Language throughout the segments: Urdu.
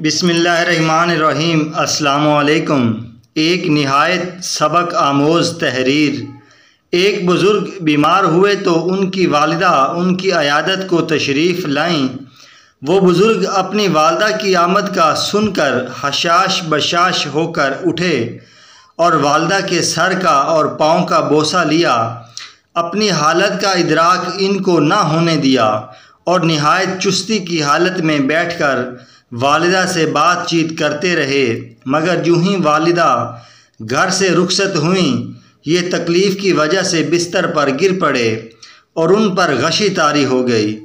بسم اللہ الرحمن الرحیم۔ السلام علیکم۔ ایک نہایت سبق آموز تحریر۔ ایک بزرگ بیمار ہوئے تو ان کی والدہ ان کی عیادت کو تشریف لائیں۔ وہ بزرگ اپنی والدہ کی آمد کا سن کر حشاش بشاش ہو کر اٹھے اور والدہ کے سر کا اور پاؤں کا بوسہ لیا۔ اپنی حالت کا ادراک ان کو نہ ہونے دیا اور نہایت چستی کی حالت میں بیٹھ کر والدہ سے بات چیت کرتے رہے، مگر جو ہی والدہ گھر سے رخصت ہوئیں یہ تکلیف کی وجہ سے بستر پر گر پڑے اور ان پر غشی طاری ہو گئی۔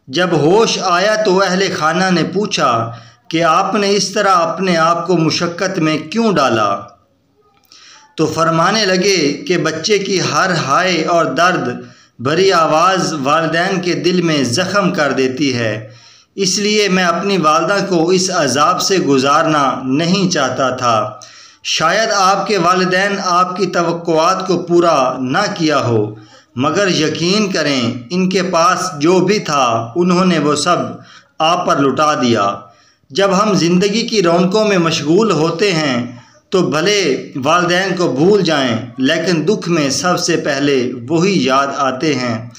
جب ہوش آیا تو اہل خانہ نے پوچھا کہ آپ نے اس طرح اپنے آپ کو مشقت میں کیوں ڈالا؟ تو فرمانے لگے کہ بچے کی ہر ہائے اور درد بھری آواز والدین کے دل میں زخم کر دیتی ہے، اس لیے میں اپنی والدہ کو اس عذاب سے گزارنا نہیں چاہتا تھا۔ شاید آپ کے والدین آپ کی توقعات کو پورا نہ کیا ہو، مگر یقین کریں ان کے پاس جو بھی تھا انہوں نے وہ سب آپ پر لٹا دیا۔ جب ہم زندگی کی رونقوں میں مشغول ہوتے ہیں تو بھلے والدین کو بھول جائیں، لیکن دکھ میں سب سے پہلے وہی یاد آتے ہیں۔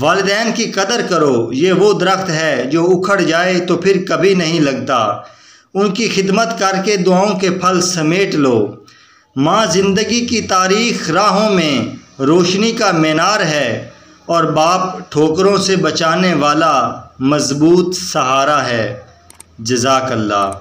والدین کی قدر کرو، یہ وہ درخت ہے جو اکھڑ جائے تو پھر کبھی نہیں لگتا۔ ان کی خدمت کر کے دعاؤں کے پھل سمیٹ لو۔ ماں زندگی کی تاریخ راہوں میں روشنی کا مینار ہے اور باپ ٹھوکروں سے بچانے والا مضبوط سہارا ہے۔ جزاک اللہ۔